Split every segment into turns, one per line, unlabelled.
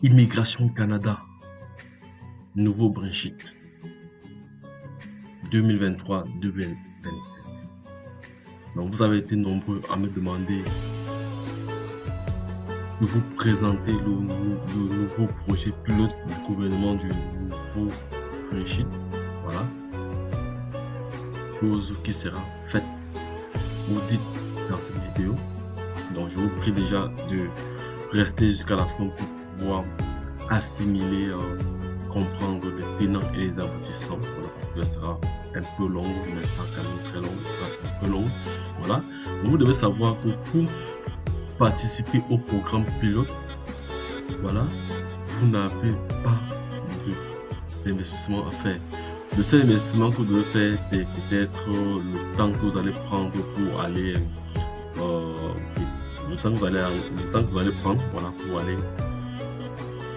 Immigration Canada, nouveau Brexit, 2023-2027. Donc, vous avez été nombreux à me demander de vous présenter le nouveau projet pilote du gouvernement du nouveau Brexit. Voilà. Chose qui sera faite ou dite dans cette vidéo. Donc, je vous prie déjà de rester jusqu'à la fin pour pouvoir assimiler, comprendre les tenants et les aboutissants. Voilà, parce que ça sera un peu long, mais pas quand même très long, ça sera un peu long. Voilà. Donc, vous devez savoir que pour participer au programme pilote, voilà, vous n'avez pas d'investissement à faire. Le seul investissement que vous devez faire, c'est peut-être le temps que vous allez prendre pour aller le temps que vous allez prendre, voilà, pour aller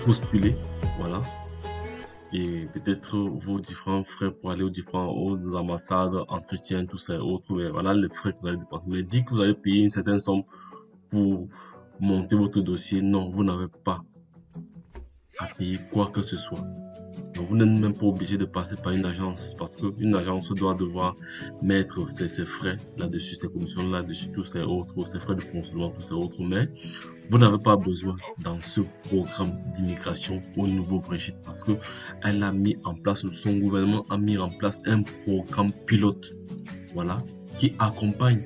postuler, voilà, et peut-être vos différents frais pour aller aux ambassades, entretiens, tout ça et autres, mais voilà les frais que vous allez dépenser. Mais dit que vous allez payer une certaine somme pour monter votre dossier, non, vous n'avez pas à payer quoi que ce soit. Donc, vous n'êtes même pas obligé de passer par une agence, parce qu'une agence doit devoir mettre ses frais là-dessus, ses commissions là-dessus, tous ces autres, ses frais de fonctionnement, tous ces autres. Mais vous n'avez pas besoin dans ce programme d'immigration au nouveau Brexit, parce que elle a mis en place, son gouvernement a mis en place un programme pilote, voilà, qui accompagne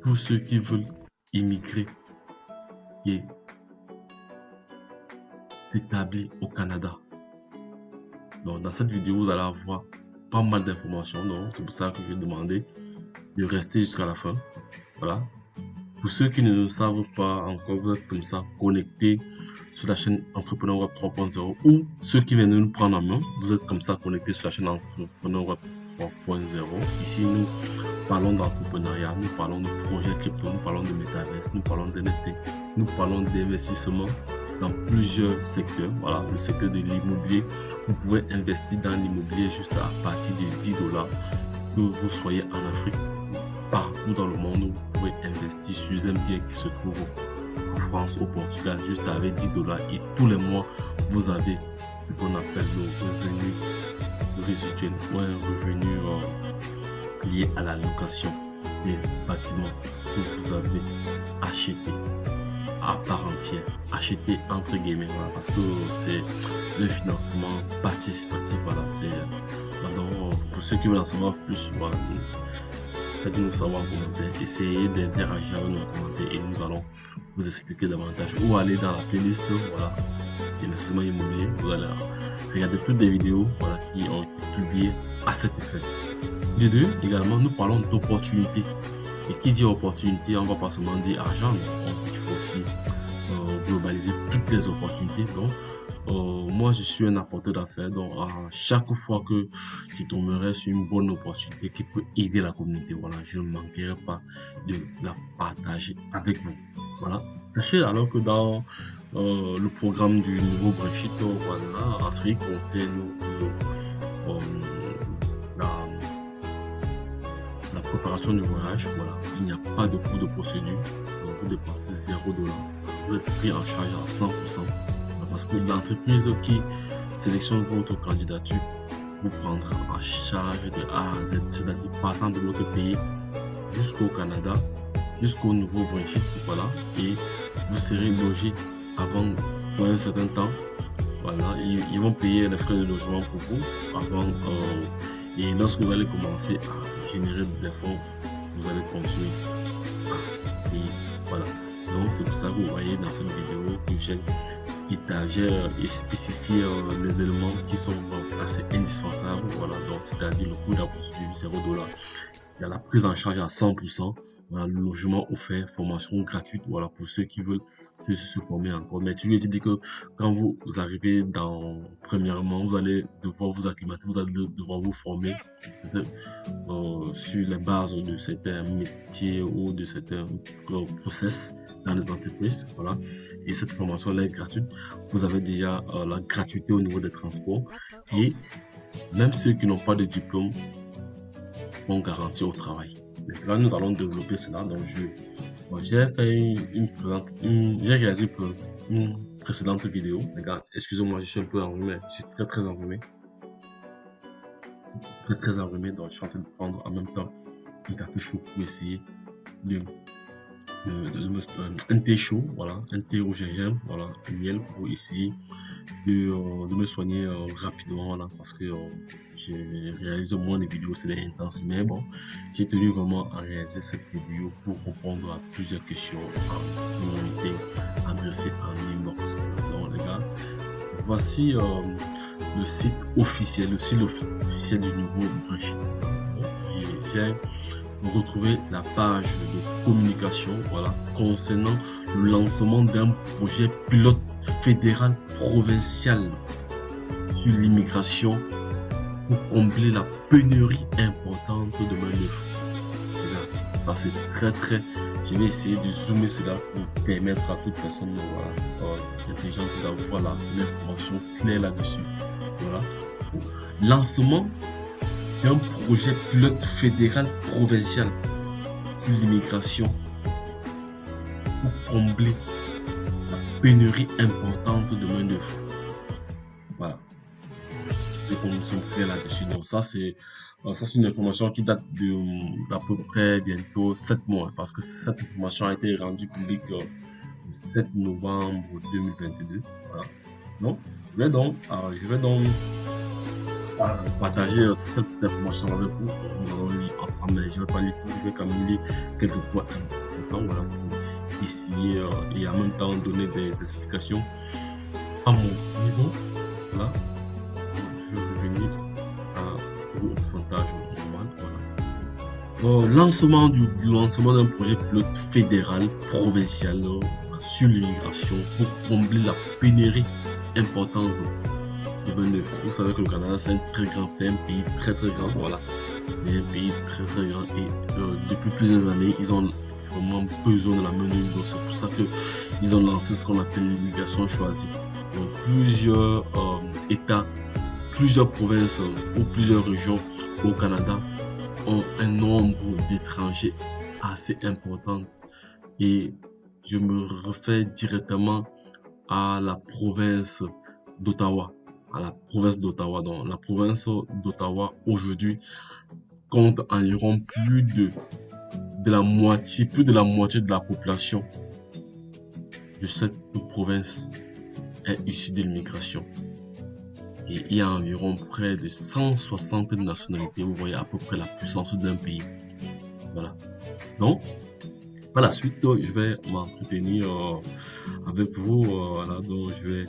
tous ceux qui veulent immigrer et s'établir au Canada. Donc, dans cette vidéo, vous allez avoir pas mal d'informations. Donc, c'est pour ça que je vais demander de rester jusqu'à la fin. Voilà. Pour ceux qui ne le savent pas encore, vous êtes comme ça connectés sur la chaîne Entrepreneur Web 3.0, ou ceux qui viennent de nous prendre en main, vous êtes comme ça connectés sur la chaîne Entrepreneur Web 3.0. Ici, nous parlons d'entrepreneuriat, nous parlons de projets crypto, nous parlons de métaverse, nous parlons de NFT, nous parlons d'investissement dans plusieurs secteurs. Voilà, le secteur de l'immobilier, vous pouvez investir dans l'immobilier juste à partir de 10 $, que vous soyez en Afrique, partout dans le monde, vous pouvez investir sur un bien qui se trouve en France, au Portugal, juste avec 10 $, et tous les mois, vous avez ce qu'on appelle le revenu résiduel, ou un revenu lié à la location des bâtiments que vous avez achetés à part entière, acheter entre guillemets, voilà, parce que c'est le financement participatif. Voilà, c'est donc pour ceux qui veulent en savoir plus, voilà, faites-nous savoir en commentaire, essayez d'interagir avec nous en commentaire et nous allons vous expliquer davantage, ou aller dans la playlist, voilà, investissement immobilier. Vous allez regarder toutes les vidéos, voilà, qui ont été publiées à cet effet. De deux, également, nous parlons d'opportunités. Et qui dit opportunité, on ne va pas seulement dire argent, mais il faut aussi globaliser toutes les opportunités. Donc, moi, je suis un apporteur d'affaires. Donc, à chaque fois que je tomberai sur une bonne opportunité qui peut aider la communauté, voilà, je ne manquerai pas de la partager avec vous. Voilà. Sachez alors que dans le programme du nouveau Brexit, voilà, en ce qui concerne la préparation du voyage, voilà, il n'y a pas de coût de procédure. Donc, vous dépensez 0 $. Vous êtes pris en charge à 100%. Parce que l'entreprise qui sélectionne votre candidature vous prendra en charge de A à Z, c'est-à-dire partant de votre pays jusqu'au Canada, jusqu'au nouveau Brexit, voilà, et vous serez logé avant pour un certain temps. Voilà, ils vont payer les frais de logement pour vous avant. Et lorsque vous allez commencer à générer des fonds, vous allez continuer à payer. Voilà. Donc, c'est pour ça que vous voyez dans cette vidéo que j'ai étagé et spécifié les éléments qui sont assez indispensables. Voilà. Donc, c'est-à-dire le coût de la procédure, 0 $. Il y a la prise en charge à 100%. Voilà, le logement offert, formation gratuite, voilà, pour ceux qui veulent se former encore. Mais tu lui as dit que quand vous arrivez premièrement, vous allez devoir vous acclimater, vous allez devoir vous former sur les bases de certains métiers ou de certains process dans les entreprises, voilà. Et cette formation là est gratuite. Vous avez déjà la gratuité au niveau des transports, et même ceux qui n'ont pas de diplôme sont garantis au travail. Là, nous allons développer cela. Donc, je Bon, j'ai fait j'ai réalisé une précédente vidéo. Les gars, excusez-moi, je suis un peu enrhumé. Je suis très enrhumé. Très enrhumé, donc je suis en train de prendre en même temps un café chaud pour essayer de un thé chaud, voilà, un thé au gingembre, voilà, du miel pour essayer de me soigner rapidement, voilà, parce que j'ai réalisé moins de vidéos ces derniers temps, mais bon, j'ai tenu vraiment à réaliser cette vidéo pour répondre à plusieurs questions qui m'ont été adressées en inbox. Donc les gars, voici le site officiel, du nouveau Branchit. Et j'ai retrouver la page de communication, voilà, concernant le lancement d'un projet pilote fédéral provincial sur l'immigration pour combler la pénurie importante de main-d'œuvre. Ça c'est très, je vais essayer de zoomer cela pour permettre à toute personne intelligente d'avoir l'information claire là-dessus. Voilà. Lancement d'un projet pilote fédéral provincial sur l'immigration pour combler la pénurie importante de main-d'œuvre. Voilà. C'est qu'on nous sommes clairs là-dessus. Donc ça c'est une information qui date d'à peu près bientôt 7 mois, parce que cette information a été rendue publique le 7 novembre 2022. Voilà. Donc, je vais donc partager cette information avec vous. Nous allons lire ensemble, mais je ne vais pas lire tout, je vais quand même lire quelques points importants, voilà, pour essayer et en même temps donner des explications à mon niveau. Voilà. Je vais revenir au pourcentage normal. Voilà. Lancement d'un projet pilote fédéral provincial sur l'immigration pour combler la pénurie importante de main-d'œuvre. Vous savez que le Canada c'est un pays très grand, voilà. C'est un pays très grand et depuis plusieurs années ils ont vraiment besoin de la main-d'œuvre. C'est pour ça que ils ont lancé ce qu'on appelle l'immigration choisie. Donc plusieurs États, plusieurs provinces ou plusieurs régions au Canada ont un nombre d'étrangers assez important, et je me réfère directement à la province d'Ottawa. Donc la province d'Ottawa aujourd'hui compte environ plus de la moitié de la population de cette province est issue de l'immigration. Et il y a environ près de 160 nationalités. Vous voyez à peu près la puissance d'un pays. Voilà. Donc, par la suite, je vais m'entretenir avec vous. Voilà, donc je vais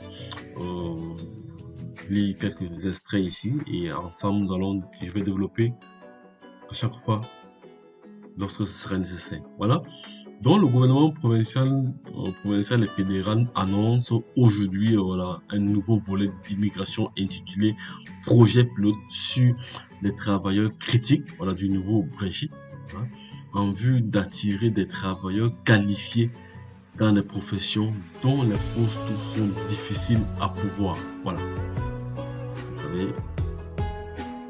lire quelques extraits ici et ensemble je vais développer à chaque fois lorsque ce sera nécessaire. Voilà. Donc le gouvernement provincial et fédéral annonce aujourd'hui un nouveau volet d'immigration intitulé projet pilote sur les travailleurs critiques, voilà, du nouveau Branchit, voilà, en vue d'attirer des travailleurs qualifiés dans les professions dont les postes sont difficiles à pourvoir. Voilà. Vous savez,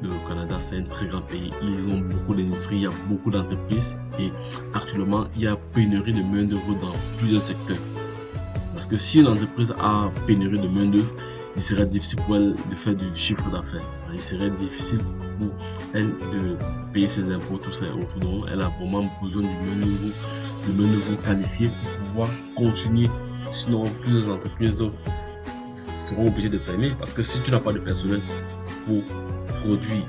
le Canada c'est un très grand pays, ils ont beaucoup d'industries, il y a beaucoup d'entreprises et actuellement il y a pénurie de main d'œuvre dans plusieurs secteurs. Parce que si une entreprise a pénurie de main d'œuvre, il serait difficile pour elle de faire du chiffre d'affaires. Il serait difficile pour elle de payer ses impôts, tout ça et autres. Donc elle a vraiment besoin de main d'œuvre qualifiée pour pouvoir continuer. Sinon plusieurs entreprises seront obligées de fermer, parce que si tu n'as pas de personnel pour produire,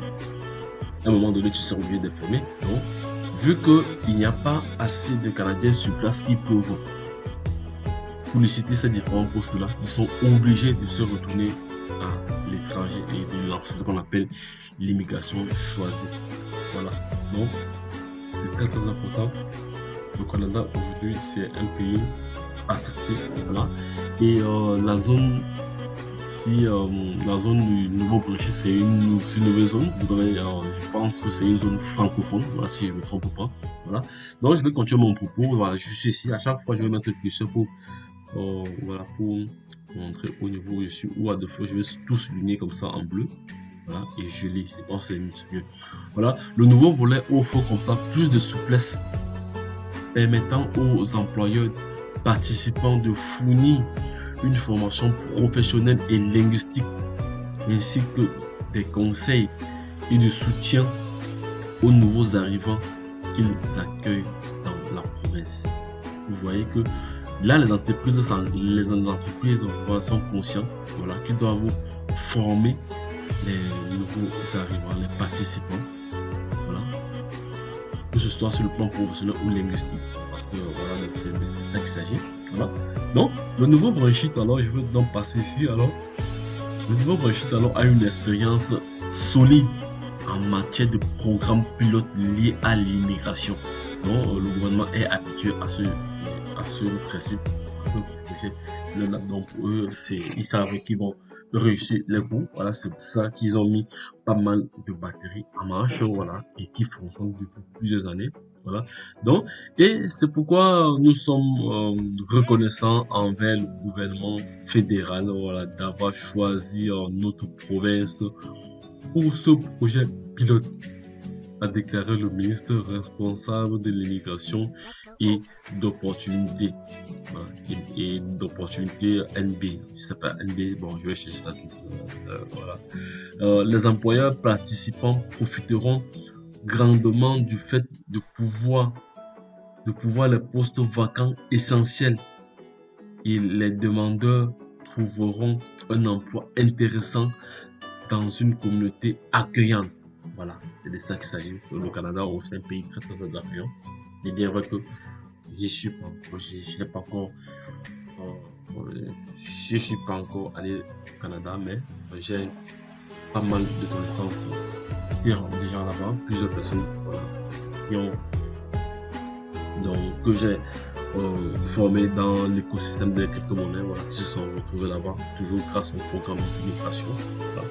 à un moment donné tu seras obligé de fermer. Donc vu qu'il n'y a pas assez de Canadiens sur place qui peuvent solliciter ces différents postes là, ils sont obligés de se retourner à l'étranger et de lancer ce qu'on appelle l'immigration choisie. Voilà, donc c'est très important. Le Canada aujourd'hui c'est un pays attractif, voilà, et la zone du nouveau Branchit c'est une nouvelle zone. Vous avez, je pense que c'est une zone francophone, voilà, si je ne me trompe pas. Voilà. Donc je vais continuer mon propos. Voilà, je suis ici. À chaque fois, je vais mettre le curseur pour montrer au niveau où je suis, ou à deux fois, je vais tout souligner comme ça en bleu. Voilà, et je lis. C'est mieux. Voilà. Le nouveau volet offre comme ça plus de souplesse permettant aux employeurs participants de fournir une formation professionnelle et linguistique, ainsi que des conseils et du soutien aux nouveaux arrivants qu'ils accueillent dans la province. Vous voyez que là, les entreprises sont conscientes, voilà, qu'ils doivent former les nouveaux arrivants, les participants, voilà, que ce soit sur le plan professionnel ou linguistique, parce que voilà, c'est de ça qu'il s'agit. Voilà. Donc, le nouveau branchit, alors, je veux donc passer ici, alors, le nouveau branchit, alors, a une expérience solide en matière de programmes pilotes liés à l'immigration. Donc, le gouvernement est habitué à ce principe, à ce projet. Donc, pour eux, ils savent qu'ils vont réussir les coups. Voilà, c'est pour ça qu'ils ont mis pas mal de batteries en marche, voilà, et qui fonctionnent depuis plusieurs années. Voilà. Donc, et c'est pourquoi nous sommes reconnaissants envers le gouvernement fédéral, voilà, d'avoir choisi notre province pour ce projet pilote, a déclaré le ministre responsable de l'immigration et d'opportunités. Voilà, et d'opportunités NB. Je sais pas, NB, bon, je vais chercher ça. Voilà. Les employeurs participants profiteront grandement du fait de pouvoir les postes vacants essentiels, et les demandeurs trouveront un emploi intéressant dans une communauté accueillante. Voilà, c'est de ça qu'il s'agit. Le Canada, c'est un pays très très accueillant. Et bien vrai que je suis pas encore allé au Canada, mais j'ai pas mal de connaissances déjà là-bas, plusieurs personnes, voilà, que j'ai formé dans l'écosystème des crypto-monnaies, voilà, qui se sont retrouvés là-bas, toujours grâce au programme d'immigration. Voilà.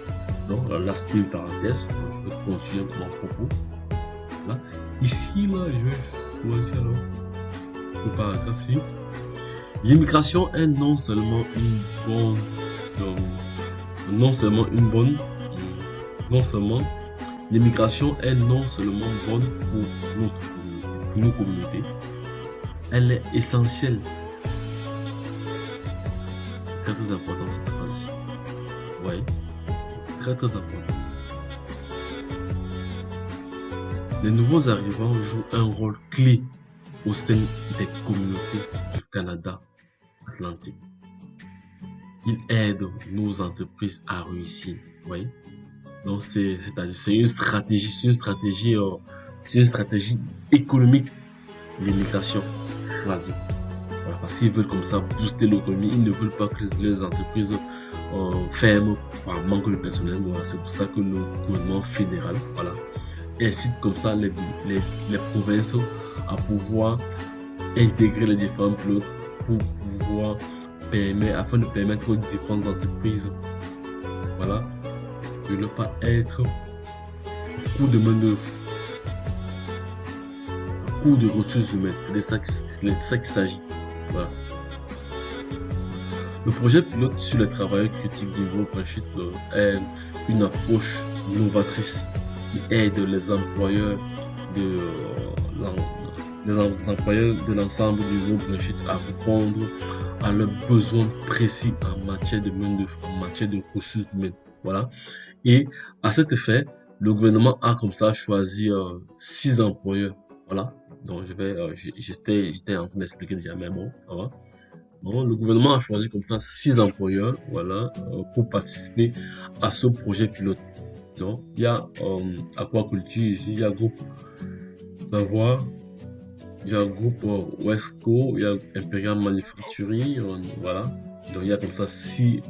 Donc là, c'est une parenthèse, donc je vais continuer mon propos. Là. Ici, là, je vais choisir alors le paragraphe. L'immigration est non seulement l'immigration est non seulement bonne pour nos communautés, elle est essentielle. C'est très important cette phrase. Oui, c'est très très important. Les nouveaux arrivants jouent un rôle clé au sein des communautés du Canada Atlantique. Ils aident nos entreprises à réussir. Oui. Donc c'est une stratégie économique, l'immigration choisie. Voilà, parce qu'ils veulent comme ça booster l'économie. Ils ne veulent pas que les entreprises ferment par manque de personnel. Voilà, c'est pour ça que le gouvernement fédéral, voilà, incite comme ça les provinces à pouvoir intégrer les différents pilotes pour pouvoir afin de permettre aux différentes entreprises, voilà, de ne pas être à court de main-d'œuvre, à court de ressources humaines. C'est de ça qu'il s'agit. Voilà. Le projet pilote sur les travailleurs critiques du groupe Branchit est une approche novatrice qui aide les employeurs de l'ensemble du groupe Branchit à répondre à leurs besoins précis en matière de main-d'œuvre, en matière de ressources humaines. Voilà. Et à cet effet, le gouvernement a comme ça choisi 6 employeurs. Voilà. Donc j'étais en train d'expliquer déjà, mais bon, ça va. Bon, le gouvernement a choisi comme ça 6 employeurs, voilà, pour participer à ce projet pilote. Donc, il y a aquaculture ici, il y a groupe Savoir, il y a groupe Westco, il y a Imperial Manufacturing, voilà. Donc, il y a comme ça 6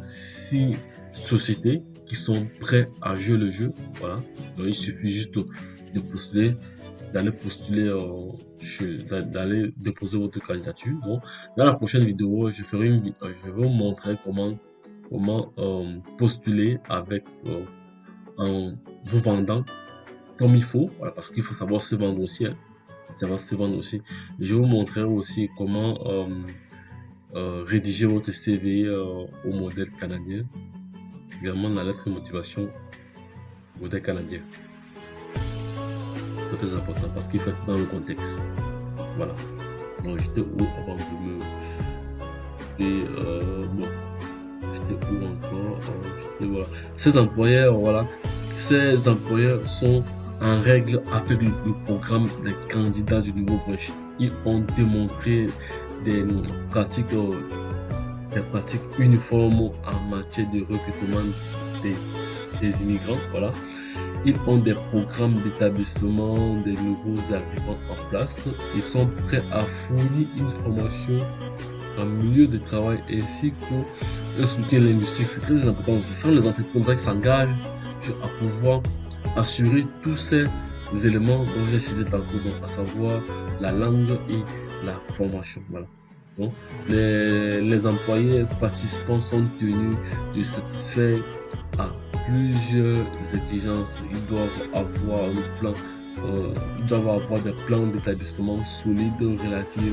sociétés qui sont prêtes à jouer le jeu, voilà. Donc, il suffit juste de postuler, d'aller déposer votre candidature. Bon, dans la prochaine vidéo, je vais vous montrer comment postuler avec en vous vendant comme il faut, voilà, parce qu'il faut savoir se vendre aussi, hein. Savoir se vendre aussi. Je vais vous montrer aussi comment rédiger votre CV au modèle canadien, également la lettre de motivation modèle canadien. C'est très important parce qu'il faut être dans le contexte. Voilà. Donc, j'étais où avant de me... Et bon, j'étais où encore? J'étais, voilà. Ces employeurs, voilà. Ces employeurs sont en règle avec le programme des candidats du nouveau branche. Ils ont démontré des pratiques, des pratiques uniformes en matière de recrutement des, des immigrants. Voilà. Ils ont des programmes d'établissement des nouveaux arrivants en place. Ils sont prêts à fournir une formation en milieu de travail ainsi qu'un soutien linguistique. C'est très important. Ce sont les entreprises comme ça qui s'engagent à pouvoir assurer tous ces éléments dont j'ai cité tantôt, donc à savoir la langue et la formation. Voilà. Donc, les employés participants sont tenus de satisfaire à plusieurs exigences. Ils doivent avoir un plan, ils doivent avoir des plans d'établissement solides relatifs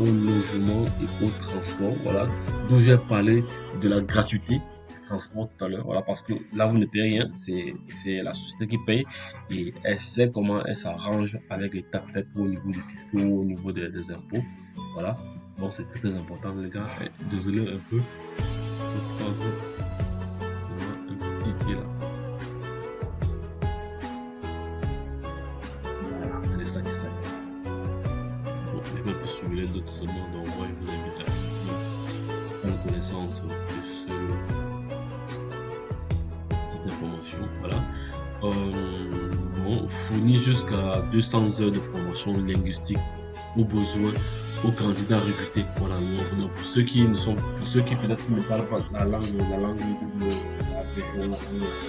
au logement et au transport. Voilà, d'où j'ai parlé de la gratuité du transport tout à l'heure. Voilà, parce que là, vous ne payez rien, c'est la société qui paye et elle sait comment elle s'arrange avec l'État, peut-être au niveau du fiscal, au niveau des impôts. Voilà, bon, c'est très important, les gars. Désolé un peu. Je vais prendre un petit thé là. Voilà, c'est ça qui fait. Bon, je vais un peu simuler d'autres éléments, donc moi je vous invite à prendre connaissance de cette information. Voilà. Bon, fournit jusqu'à 200 heures de formation linguistique aux besoins aux candidats recrutés. Voilà. Donc, pour ceux qui ne sont, pour ceux qui peut-être ne parlent pas la langue de la région,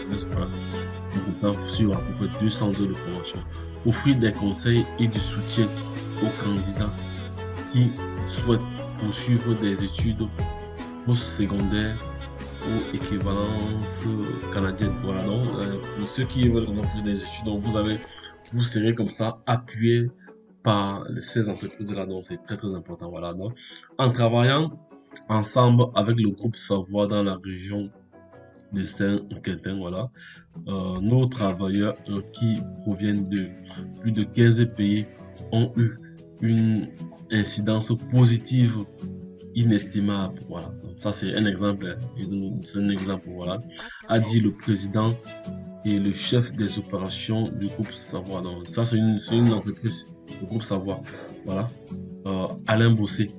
n'est-ce pas? Donc, comme ça, vous suivre à peu près 200 heures de formation. Offrir des conseils et du soutien aux candidats qui souhaitent poursuivre des études post-secondaires ou équivalence canadienne. Voilà, donc pour ceux qui veulent faire des études, donc vous serez comme ça appuyé par ces entreprises-là, donc c'est très important. Voilà, donc en travaillant ensemble avec le groupe Savoir dans la région de Saint-Quentin, voilà, nos travailleurs qui proviennent de plus de 15 pays ont eu une incidence positive inestimable. Voilà, donc ça c'est un exemple, c'est un exemple, voilà, a dit le président et le chef des opérations du groupe Savoir. Donc ça c'est une entreprise, le groupe Savoir, voilà, Alain Bossé.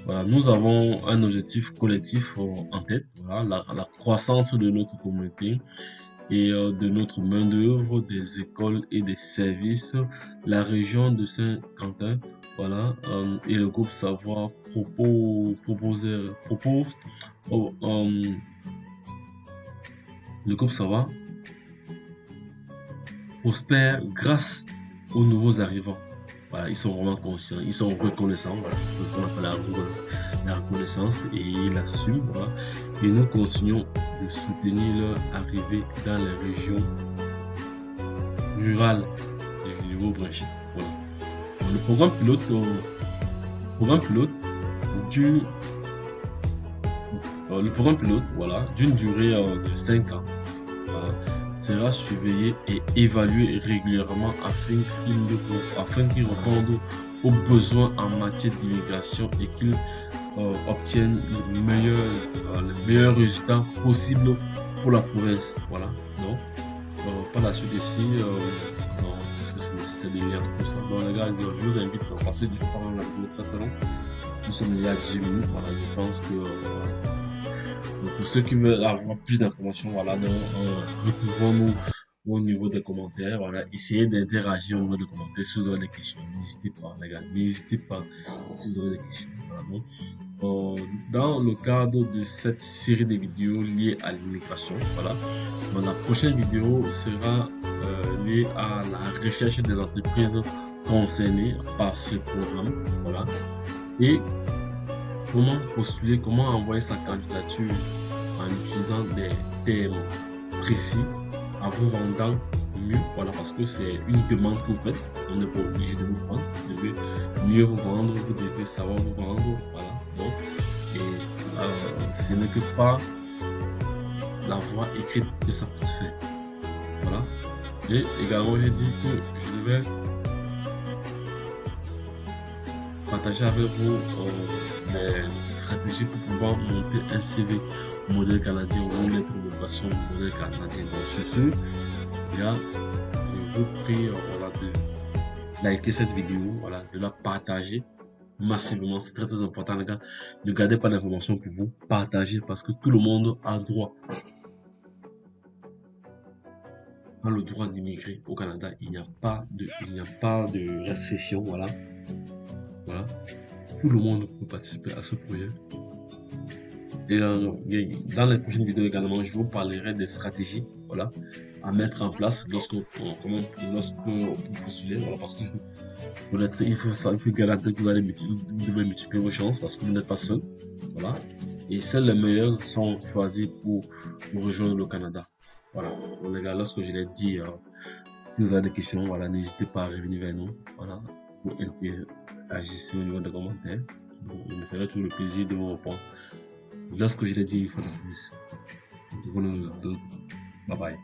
Voilà, nous avons un objectif collectif en tête, voilà, la croissance de notre communauté et de notre main-d'œuvre, des écoles et des services. La région de Saint-Quentin, voilà, et le groupe Savoir propose, le groupe Savoir prospère grâce aux nouveaux arrivants. Voilà, ils sont vraiment conscients, ils sont reconnaissants. Voilà, c'est ce qu'on appelle la reconnaissance et ils l'assument. Voilà. Et nous continuons de soutenir leur arrivée dans les régions rurales du Nouveau-Brunswick. Voilà. Le programme pilote du le programme pilote, voilà, d'une durée de 5 ans, sera surveillé et évalué régulièrement afin qu'il réponde aux besoins en matière d'immigration et qu'il obtienne les meilleurs résultats possibles pour la province. Voilà. Donc, par la suite ici, est-ce que c'est nécessaire de lire tout ça? Donc, les gars, je vous invite à passer du temps dans la vidéo très long. Nous sommes déjà à 18 minutes. Voilà, je pense que pour ceux qui veulent avoir plus d'informations, voilà, retrouvons-nous au niveau des commentaires. Voilà, essayez d'interagir au niveau des commentaires si vous avez des questions. N'hésitez pas, les gars, n'hésitez pas si vous avez des questions. Voilà, donc, dans le cadre de cette série de vidéos liées à l'immigration, voilà, la prochaine vidéo sera liée à la recherche des entreprises concernées par ce programme. Voilà, et comment postuler, comment envoyer sa candidature en utilisant des termes précis, en vous vendant mieux, voilà, parce que c'est une demande que vous faites, on n'est pas obligé de vous prendre, vous devez mieux vous vendre, vous devez savoir vous vendre, voilà, donc, et ce n'est que pas la voix écrite que ça peut se faire, voilà, et également j'ai dit que je devais partager avec vous les stratégies pour pouvoir monter un CV modèle canadien ou une lettre de motivation modèle canadien. Donc, sur ce, là, je vous prie voilà, de liker cette vidéo, voilà, de la partager massivement. C'est très très important, les gars. Ne gardez pas d'informations pour vous, partagez parce que tout le monde a droit. Le droit d'immigrer au Canada, il n'y a pas de restriction, voilà. Voilà. Tout le monde peut participer à ce projet. Et dans les prochaines vidéos également, je vous parlerai des stratégies, voilà, à mettre en place lorsque vous postulez, voilà, parce qu'il faut garantir que vous devez multiplier vos chances parce que vous n'êtes pas seul, voilà. Et seuls les meilleurs sont choisis pour rejoindre le Canada. Voilà, donc, les gars, lorsque je l'ai dit, si vous avez des questions, voilà, n'hésitez pas à revenir vers nous, voilà, pour interagir au niveau des commentaires. Donc, je me ferai toujours le plaisir de vous répondre. Lorsque je l'ai dit, il faut plus. Bye bye.